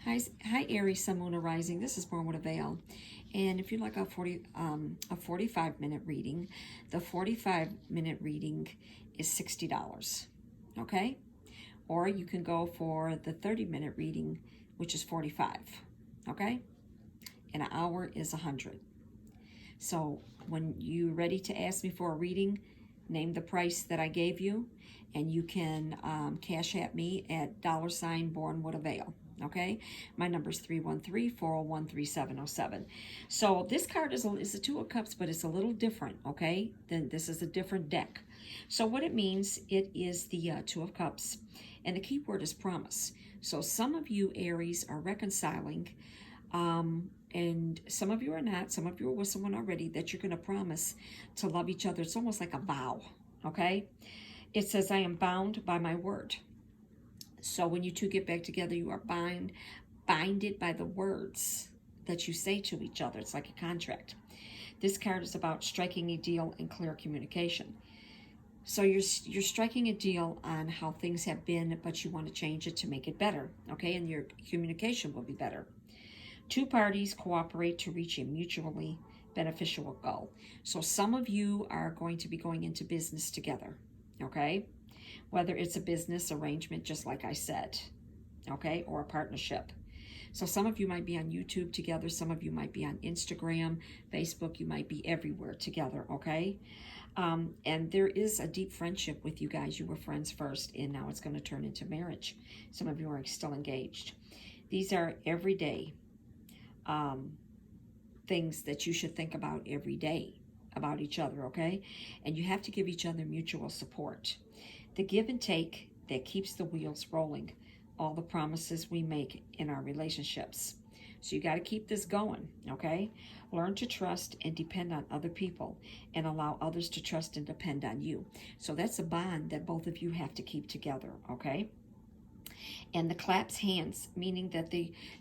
Hi, Aries, Sun, Moon, or Rising. This is Born with a Veil, and if you'd like a 45-minute reading, the 45-minute reading is $60. Okay, or you can go for the 30-minute reading, which is $45. Okay, and an hour is $100. So when you're ready to ask me for a reading, name the price that I gave you, and you can cash at me at $ Born with a Veil. Okay, my number is 313-401-3707. So this card is a Two of Cups, but it's a little different. Okay, then this is a different deck. So what it means, it is the Two of Cups, and the key word is promise. So some of you Aries are reconciling, and some of you are not. Some of you are with someone already that you're going to promise to love each other. It's almost like a vow. Okay, it says, I am bound by my word. So when you two get back together, you are binded by the words that you say to each other. It's like a contract. This card is about striking a deal and clear communication. So you're striking a deal on how things have been, but you want to change it to make it better, okay? And your communication will be better. Two parties cooperate to reach a mutually beneficial goal. So some of you are going to be going into business together, okay? Whether it's a business arrangement, just like I said, okay, or a partnership. So some of you might be on YouTube together. Some of you might be on Instagram, Facebook. You might be everywhere together, okay? And there is a deep friendship with you guys. You were friends first, and now it's going to turn into marriage. Some of you are still engaged. These are everyday things that you should think about every day about each other, okay? And you have to give each other mutual support. The give and take that keeps the wheels rolling, all the promises we make in our relationships. So you got to keep this going, okay? Learn to trust and depend on other people and allow others to trust and depend on you. So that's a bond that both of you have to keep together, okay? And the claps hands, meaning that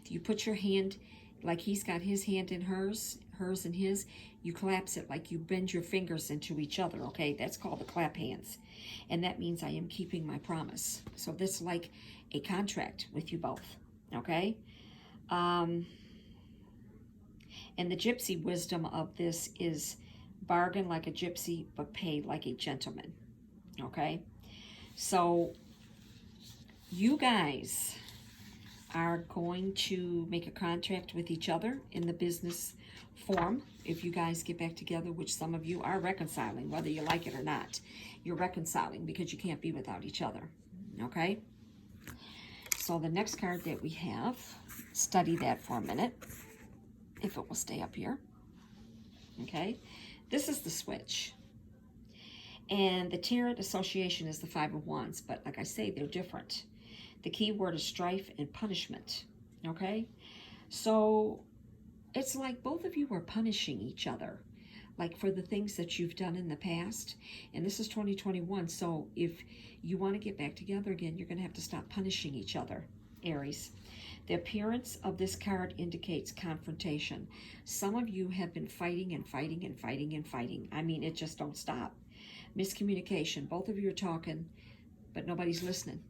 you put your hand, like he's got his hand in hers in his, you collapse it like you bend your fingers into each other, okay? That's called the clap hands. And that means I am keeping my promise. So this is like a contract with you both, okay? And the gypsy wisdom of this is bargain like a gypsy, but pay like a gentleman, okay? So you guys are going to make a contract with each other in the business form. If you guys get back together, which some of you are reconciling, whether you like it or not, you're reconciling because you can't be without each other, okay? So the next card that we have, study that for a minute, if it will stay up here, okay? This is the switch. And the Tarot Association is the Five of Wands, but like I say, they're different. The key word is strife and punishment, okay? So it's like both of you are punishing each other, like for the things that you've done in the past. And this is 2021, so if you want to get back together again, you're going to have to stop punishing each other, Aries. The appearance of this card indicates confrontation. Some of you have been fighting and fighting and fighting and fighting. I mean, it just don't stop. Miscommunication. Both of you are talking, but nobody's listening.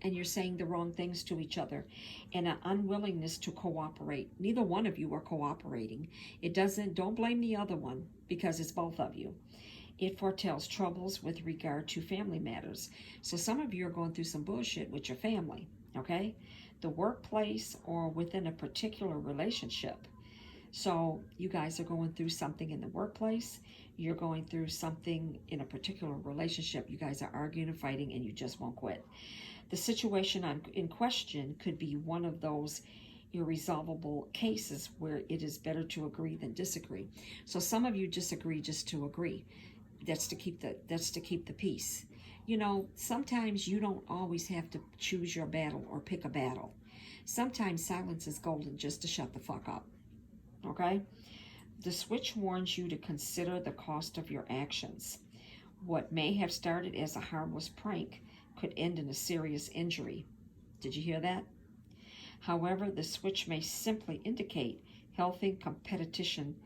And you're saying the wrong things to each other, and an unwillingness to cooperate. Neither one of you are cooperating. Don't blame the other one, because it's both of you. It foretells troubles with regard to family matters. So some of you are going through some bullshit with your family, okay? The workplace or within a particular relationship. So you guys are going through something in the workplace. You're going through something in a particular relationship. You guys are arguing and fighting, and you just won't quit. The situation in question could be one of those irresolvable cases where it is better to agree than disagree. So some of you disagree just to agree. That's to keep the peace. You know, sometimes you don't always have to choose your battle or pick a battle. Sometimes silence is golden, just to shut the fuck up. Okay? The switch warns you to consider the cost of your actions. What may have started as a harmless prank could end in a serious injury. Did you hear that? However, the switch may simply indicate healthy competition.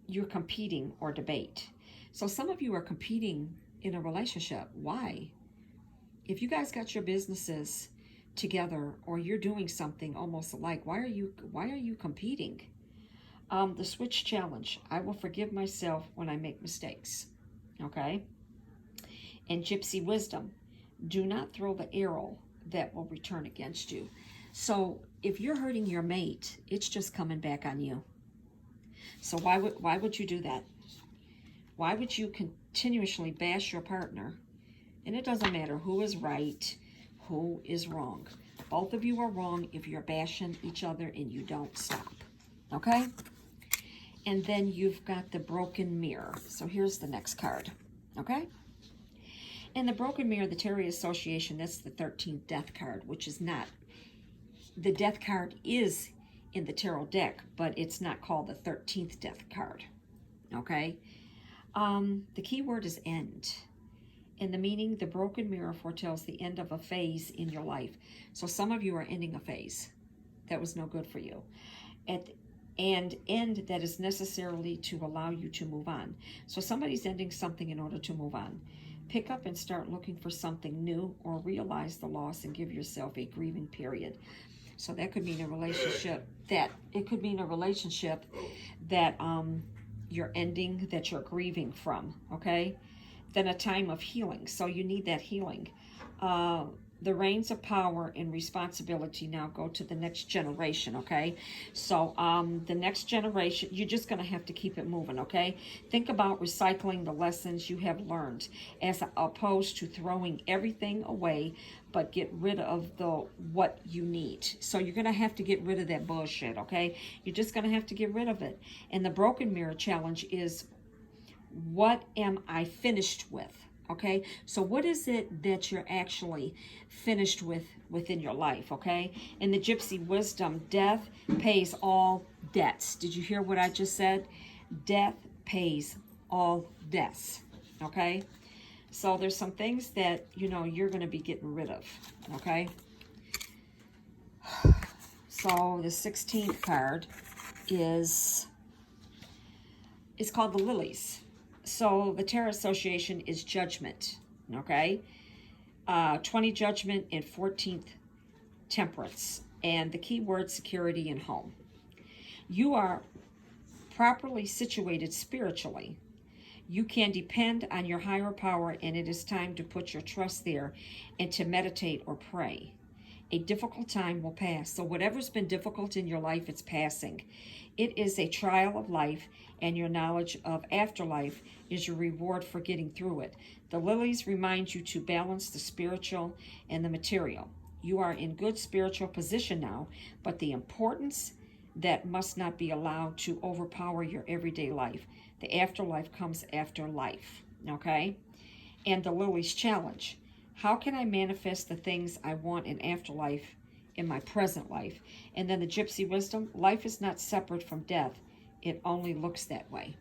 You're competing or debate. So some of you are competing in a relationship. Why? If you guys got your businesses together, or you're doing something almost alike. Why are you competing? The switch challenge. I will forgive myself when I make mistakes. Okay? And gypsy wisdom. Do not throw the arrow that will return against you. So if you're hurting your mate, it's just coming back on you. So why would you do that? Why would you continuously bash your partner? And it doesn't matter who is right, who is wrong. Both of you are wrong if you're bashing each other and you don't stop. Okay? And then you've got the broken mirror. So here's the next card. Okay? And the broken mirror, the Tarot Association, that's the 13th death card, which is not. The death card is in the tarot deck, but it's not called the 13th death card. Okay? The key word is end. In the meaning, the broken mirror foretells the end of a phase in your life. So some of you are ending a phase that was no good for you. And end that is necessarily to allow you to move on. So somebody's ending something in order to move on. Pick up and start looking for something new, or realize the loss and give yourself a grieving period. So that could mean a relationship that you're ending, that you're grieving from, okay? Then a time of healing. So you need that healing. The reins of power and responsibility now go to the next generation, okay? So the next generation, you're just going to have to keep it moving, okay? Think about recycling the lessons you have learned as opposed to throwing everything away, but get rid of what you need. So you're going to have to get rid of that bullshit, okay? You're just going to have to get rid of it. And the broken mirror challenge is, what am I finished with? Okay, so what is it that you're actually finished with within your life? Okay, in the gypsy wisdom, death pays all debts. Did you hear what I just said? Death pays all debts. Okay, so there's some things that you're going to be getting rid of. Okay, so the 16th card is called the Lilies. So the Tarot Association is judgment, okay? 20 judgment and 14th temperance. And the key word, security and home. You are properly situated spiritually. You can depend on your higher power, and it is time to put your trust there and to meditate or pray. A difficult time will pass. So whatever's been difficult in your life, it's passing. It is a trial of life, and your knowledge of afterlife is your reward for getting through it. The lilies remind you to balance the spiritual and the material. You are in good spiritual position now, but the importance that must not be allowed to overpower your everyday life. The afterlife comes after life, okay? And the lilies challenge. How can I manifest the things I want in afterlife in my present life? And then the gypsy wisdom, life is not separate from death. It only looks that way.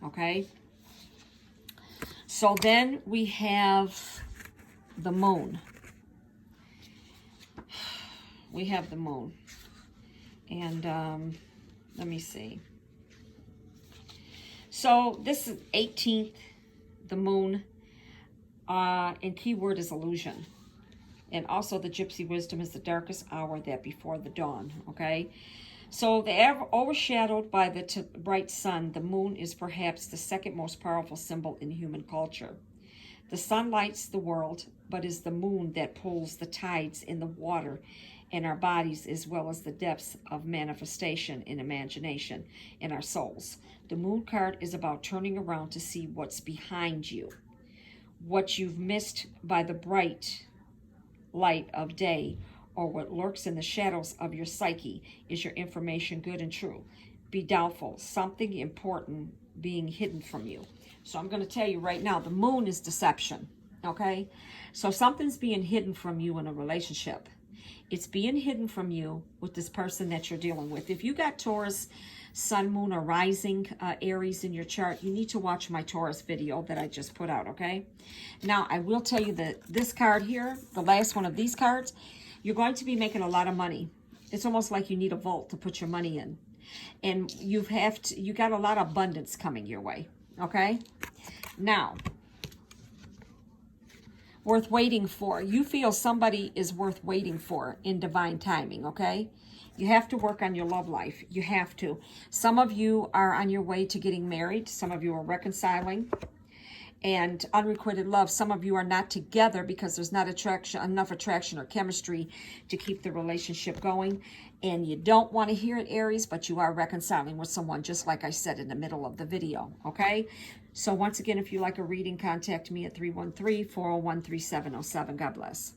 Okay? So then we have the moon. We have the moon. And let me see. So this is 18th, the moon. And keyword is illusion. And also the gypsy wisdom is the darkest hour that before the dawn, okay? So overshadowed by the bright sun, the moon is perhaps the second most powerful symbol in human culture. The sun lights the world, but is the moon that pulls the tides in the water in our bodies, as well as the depths of manifestation and imagination in our souls. The moon card is about turning around to see what's behind you. What you've missed by the bright light of day, or what lurks in the shadows of your psyche. Is your information good and true? Be doubtful. Something important being hidden from you. So I'm going to tell you right now, the moon is deception, okay? So something's being hidden from you in a relationship. It's being hidden from you with this person that you're dealing with. If you got Taurus, Sun, Moon, or Rising Aries in your chart, you need to watch my Taurus video that I just put out, okay? Now, I will tell you that this card here, the last one of these cards, you're going to be making a lot of money. It's almost like you need a vault to put your money in. And you got a lot of abundance coming your way, okay? Now, Worth waiting for. You feel somebody is worth waiting for in divine timing, okay? You have to work on your love life. You have to. Some of you are on your way to getting married. Some of you are reconciling. And unrequited love, some of you are not together because there's not enough attraction or chemistry to keep the relationship going. And you don't want to hear it, Aries, but you are reconciling with someone, just like I said in the middle of the video, okay? So once again, if you like a reading, contact me at 313-401-3707. God bless.